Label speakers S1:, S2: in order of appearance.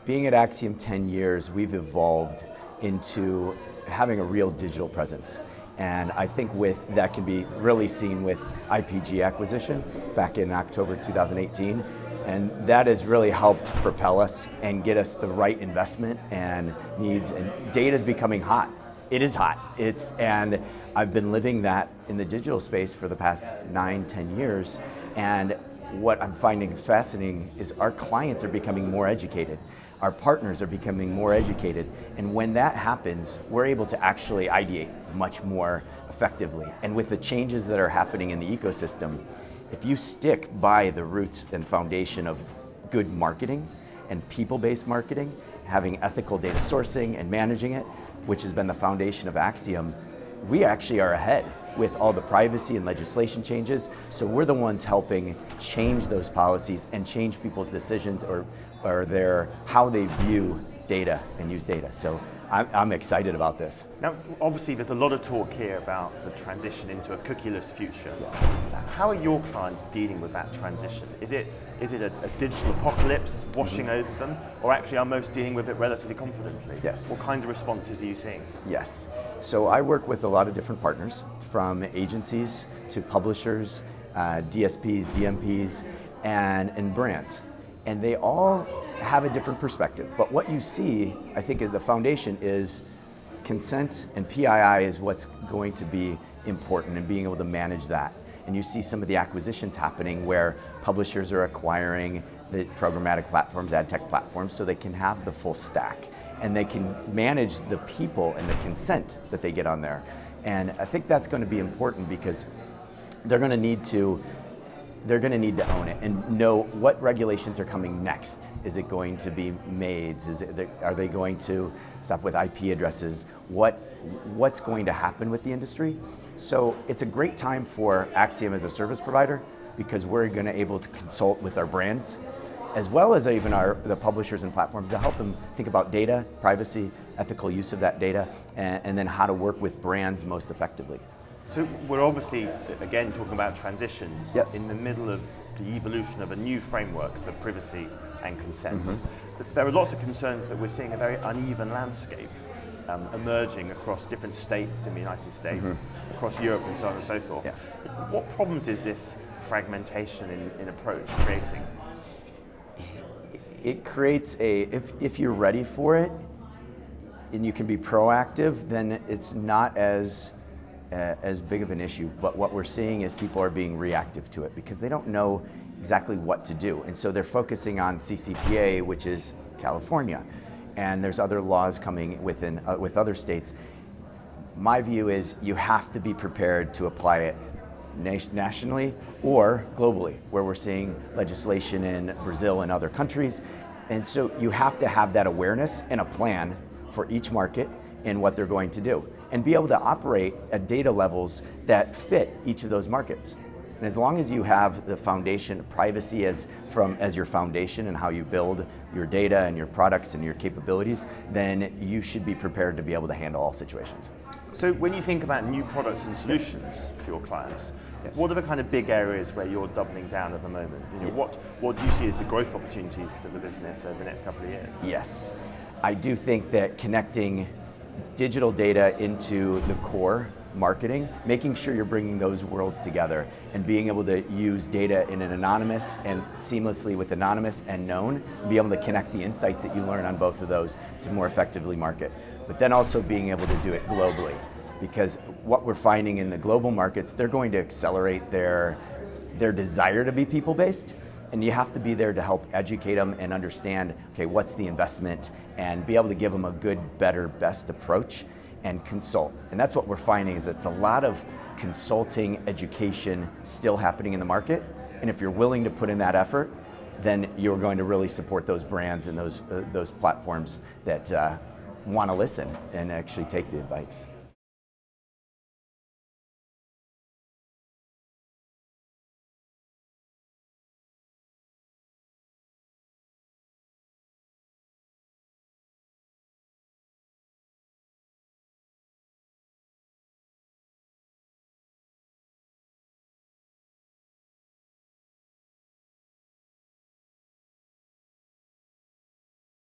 S1: Being at Acxiom 10 years, we've evolved into having a real digital presence. And I think that can be really seen with IPG acquisition back in October 2018. And that has really helped propel us and get us the right investment and needs. And data is becoming hot. It is hot. And I've been living that in the digital space for the past 9-10 years. And what I'm finding fascinating is our clients are becoming more educated. Our partners are becoming more educated. And when that happens, we're able to actually ideate much more effectively. And with the changes that are happening in the ecosystem, if you stick by the roots and foundation of good marketing and people-based marketing, having ethical data sourcing and managing it, which has been the foundation of Acxiom, we actually are ahead with all the privacy and legislation changes. So we're the ones helping change those policies and change people's decisions or how they view data and use data. So I'm excited about this.
S2: Now, obviously there's a lot of talk here about the transition into a cookieless future.
S1: Yes.
S2: How are your clients dealing with that transition? Is it a digital apocalypse washing over them, or actually are most dealing with it relatively confidently?
S1: Yes.
S2: What kinds of responses are you seeing?
S1: Yes. So I work with a lot of different partners, from agencies to publishers, DSPs, DMPs, and brands. And they all have a different perspective. But what you see, I think, the foundation is consent, and PII is what's going to be important, and being able to manage that. And you see some of the acquisitions happening where publishers are acquiring the programmatic platforms, ad tech platforms, so they can have the full stack. And they can manage the people and the consent that they get on there. And I think that's going to be important because they're going to need to own it and know what regulations are coming next. Is it going to be maids? Are they going to stop with IP addresses? What's going to happen with the industry? So it's a great time for Acxiom as a service provider, because we're going to able to consult with our brands, as well as even the publishers and platforms, to help them think about data, privacy, ethical use of that data, and then how to work with brands most effectively.
S2: So we're obviously, again, talking about transitions.
S1: Yes.
S2: In the middle of the evolution of a new framework for privacy and consent. There are lots of concerns that we're seeing a very uneven landscape emerging across different states in the United States, across Europe and so on and so forth.
S1: Yes.
S2: What problems is this fragmentation in approach creating?
S1: It creates if you're ready for it and you can be proactive, then it's not as big of an issue. But what we're seeing is people are being reactive to it because they don't know exactly what to do. And so they're focusing on CCPA, which is California. And there's other laws coming with other states. My view is you have to be prepared to apply it nationally or globally, where we're seeing legislation in Brazil and other countries. And so you have to have that awareness and a plan for each market and what they're going to do, and be able to operate at data levels that fit each of those markets. And as long as you have the foundation, privacy as your foundation and how you build your data and your products and your capabilities, then you should be prepared to be able to handle all situations.
S2: So when you think about new products and solutions for your clients,
S1: Yes.
S2: what are the kind of big areas where you're doubling down at the moment? What do you see as the growth opportunities for the business over the next couple of years?
S1: Yes, I do think that connecting digital data into the core marketing, making sure you're bringing those worlds together and being able to use data in an anonymous and seamlessly with anonymous and known, and be able to connect the insights that you learn on both of those to more effectively market. But then also being able to do it globally, because what we're finding in the global markets, they're going to accelerate their desire to be people-based, and you have to be there to help educate them and understand, okay, what's the investment, and be able to give them a good, better, best approach and consult. And that's what we're finding, is it's a lot of consulting education still happening in the market. And if you're willing to put in that effort, then you're going to really support those brands and those platforms that want to listen and actually take the advice.